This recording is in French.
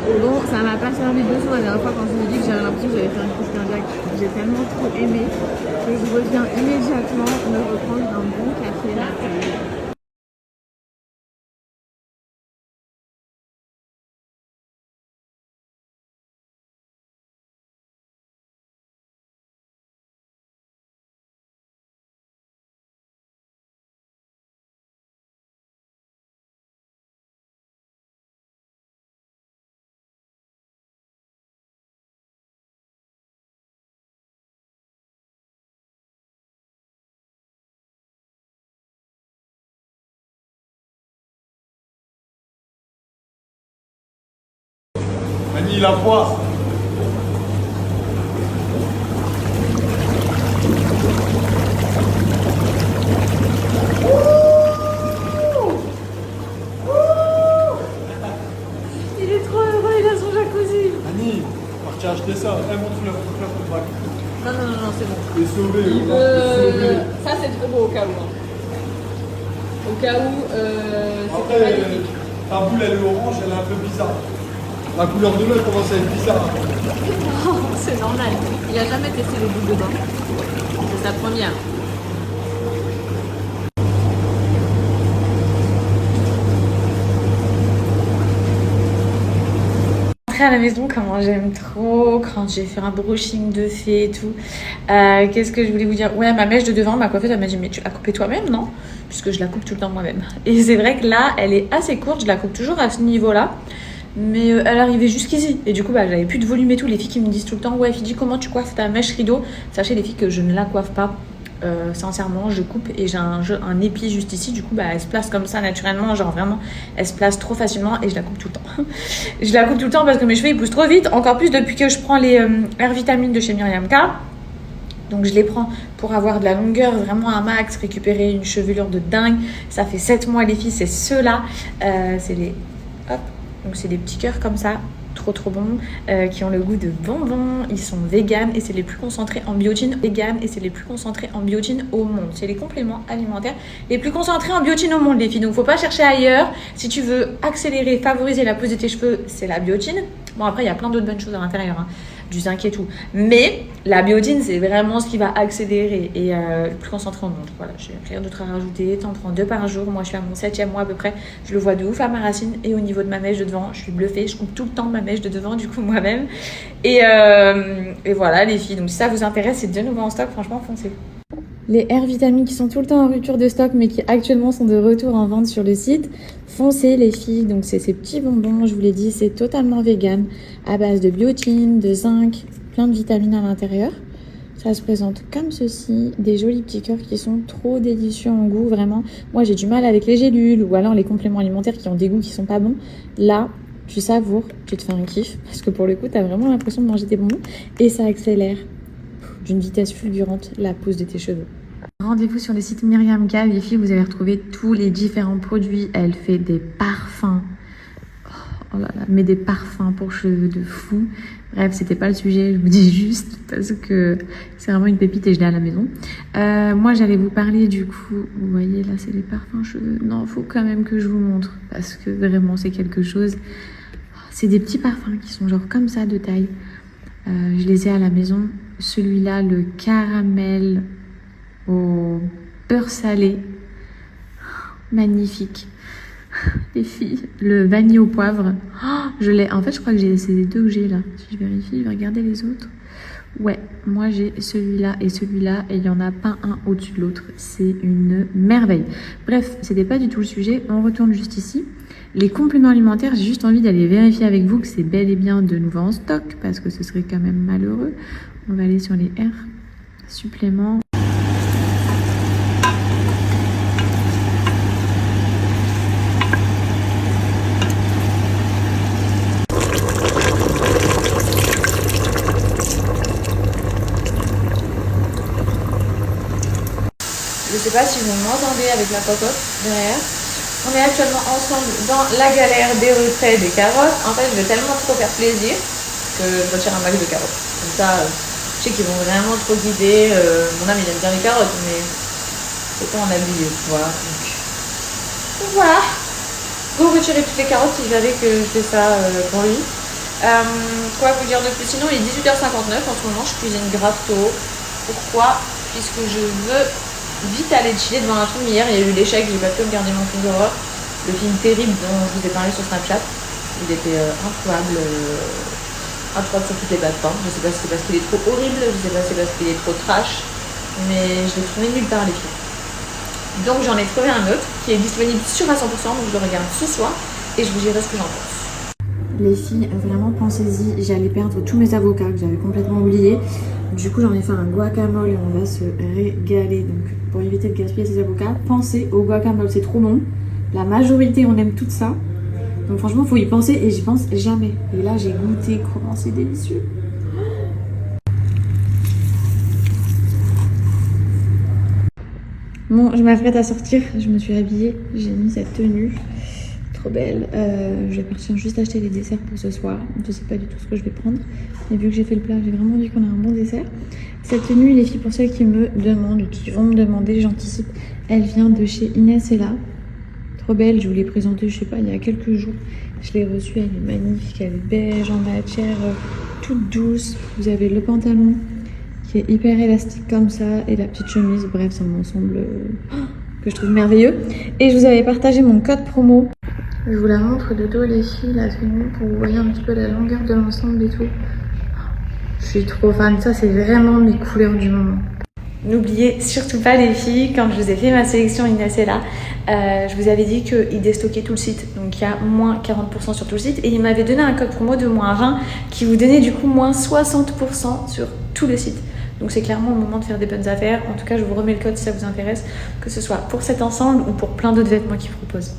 Bon, ça m'a pas servi de leçon la dernière fois quand je me dis que j'avais l'impression que j'allais faire une crise cardiaque. J'ai tellement trop aimé que je reviens immédiatement me reprendre un bon café latte. Manie la poire. Il est trop heureux, il a son jacuzzi. Manie, parti acheter ça. Montre-le ton bac. Non, c'est bon. Il est sauvé. Il est sauvé. Ça, c'est trop beau au cas où. Hein. Au cas où, c'est Après, magnifique. ta boule, elle est orange, elle est un peu bizarre. La couleur de l'eau, elle commence à être bizarre. Oh, c'est normal. Il a jamais testé les boules de bain. C'est sa première. À la maison, comment j'aime trop quand j'ai fait un brushing de fée et tout. Qu'est-ce que je voulais vous dire? Ouais, ma mèche de devant, ma coiffeuse, elle m'a dit mais tu l'as coupée toi-même, non? Puisque je la coupe tout le temps moi-même. Et c'est vrai que là, elle est assez courte, je la coupe toujours à ce niveau-là. Mais elle arrivait jusqu'ici. Et du coup, j'avais plus de volume et tout. Les filles qui me disent tout le temps, ouais, Fidji, comment tu coiffes ta mèche rideau? Sachez les filles que je ne la coiffe pas. Sincèrement, je coupe et j'ai un épi juste ici. Du coup, elle se place comme ça naturellement. Genre vraiment, elle se place trop facilement et je la coupe tout le temps. Je la coupe tout le temps parce que mes cheveux ils poussent trop vite. Encore plus depuis que je prends les Air Vitamines de chez Myriam K. Donc je les prends pour avoir de la longueur, vraiment un max, récupérer une chevelure de dingue. Ça fait 7 mois les filles, c'est ceux-là. C'est les... Hop. Donc c'est des petits cœurs comme ça, trop bons, qui ont le goût de bonbons. Ils sont vegan et c'est les plus concentrés en biotine. Vegan et c'est les plus concentrés en biotine au monde. C'est les compléments alimentaires les plus concentrés en biotine au monde les filles. Donc faut pas chercher ailleurs. Si tu veux accélérer, favoriser la pousse de tes cheveux, c'est la biotine. Bon après il y a plein d'autres bonnes choses à l'intérieur, hein. Du zinc et tout. Mais la biotine, c'est vraiment ce qui va accélérer et le plus concentré au monde. Voilà, j'ai rien d'autre à rajouter. T'en prends 2 par jour. Moi, je suis à mon 7e mois à peu près. Je le vois de ouf à ma racine et au niveau de ma mèche de devant. Je suis bluffée. Je coupe tout le temps ma mèche de devant, du coup, moi-même. Et voilà, les filles. Donc, si ça vous intéresse, c'est de nouveau en stock. Franchement, foncez. Les Air Vitamines qui sont tout le temps en rupture de stock mais qui actuellement sont de retour en vente sur le site. Foncez les filles, donc c'est ces petits bonbons, je vous l'ai dit, c'est totalement vegan, à base de biotine, de zinc, plein de vitamines à l'intérieur. Ça se présente comme ceci, des jolis petits cœurs qui sont trop délicieux en goût, vraiment. Moi j'ai du mal avec les gélules ou alors les compléments alimentaires qui ont des goûts qui sont pas bons. Là, tu savoures, tu te fais un kiff, parce que pour le coup, t'as vraiment l'impression de manger tes bonbons et ça accélère d'une vitesse fulgurante la pousse de tes cheveux. Rendez-vous sur le site Myriam K, les filles, vous allez retrouver tous les différents produits. Elle fait des parfums. Oh là là, mais des parfums pour cheveux de fou. Bref, c'était pas le sujet, je vous dis juste parce que c'est vraiment une pépite et je l'ai à la maison. Moi, j'allais vous parler du coup, vous voyez là, c'est les parfums cheveux. Non, faut quand même que je vous montre parce que vraiment, c'est quelque chose. C'est des petits parfums qui sont genre comme ça de taille. Je les ai à la maison. Celui-là, le caramel au beurre salé, magnifique. Les filles, le vanille au poivre, je l'ai. En fait, je crois que c'est les 2 que j'ai là. Si je vérifie, je vais regarder les autres. Ouais, moi j'ai celui-là et celui-là et il n'y en a pas un au-dessus de l'autre. C'est une merveille. Bref, c'était pas du tout le sujet. On retourne juste ici. Les compléments alimentaires, j'ai juste envie d'aller vérifier avec vous que c'est bel et bien de nouveau en stock parce que ce serait quand même malheureux. On va aller sur les R suppléments. Je sais pas si vous m'entendez avec la cocotte derrière. On est actuellement ensemble dans la galère des retraits des carottes. En fait, je vais tellement trop faire plaisir que je retire un max de carottes. Comme ça, je sais qu'ils vont vraiment trop guider. Mon âme, il aime bien les carottes, mais faut pas en abuser. Voilà. Donc voilà. Go retirer toutes les carottes si j'avais que je fais ça pour lui. Quoi vous dire de plus? Sinon, il est 18h59 en ce moment, je cuisine grave tôt. Pourquoi? Puisque je veux vite aller chiller devant un film. Hier, il y a eu l'échec, j'ai pas pu regarder mon film d'horreur. Le film terrible dont je vous ai parlé sur Snapchat. Il était introuvable sur toutes les plateformes. Je sais pas si c'est parce qu'il est trop horrible, je sais pas si c'est parce qu'il est trop trash, mais je l'ai trouvé nulle part les films. Donc j'en ai trouvé un autre qui est disponible sûr à 100%, donc je le regarde ce soir et je vous dirai ce que j'en pense. Les filles, vraiment pensez-y, j'allais perdre tous mes avocats que j'avais complètement oubliés. Du coup j'en ai fait un guacamole et on va se régaler. Donc pour éviter de gaspiller ces avocats, pensez au guacamole, c'est trop bon. La majorité on aime tout ça. Donc franchement il faut y penser et j'y pense jamais. Et là j'ai goûté, comment c'est délicieux. Bon, je m'apprête à sortir, je me suis habillée, j'ai mis cette tenue. Trop belle. Je vais partir juste acheter les desserts pour ce soir. Je sais pas du tout ce que je vais prendre. Mais vu que j'ai fait le plat, j'ai vraiment envie qu'on ait un bon dessert. Cette tenue, les filles, pour celles qui me demandent ou qui vont me demander, j'anticipe, elle vient de chez Inès et là. Trop belle, je vous l'ai présentée, je sais pas, il y a quelques jours. Je l'ai reçue, elle est magnifique, elle est beige en matière toute douce. Vous avez le pantalon qui est hyper élastique comme ça et la petite chemise. Bref, c'est un ensemble que je trouve merveilleux. Et je vous avais partagé mon code promo. Je vous la montre de dos les filles, la tenue, pour que vous voyez un petit peu la longueur de l'ensemble et tout. Je suis trop fan, ça c'est vraiment mes couleurs du moment. N'oubliez surtout pas les filles, quand je vous ai fait ma sélection Inès est là, je vous avais dit qu'il déstockait tout le site. Donc il y a moins 40% sur tout le site et il m'avait donné un code promo de moins 20 qui vous donnait du coup moins 60% sur tout le site. Donc c'est clairement le moment de faire des bonnes affaires. En tout cas, je vous remets le code si ça vous intéresse, que ce soit pour cet ensemble ou pour plein d'autres vêtements qu'ils proposent.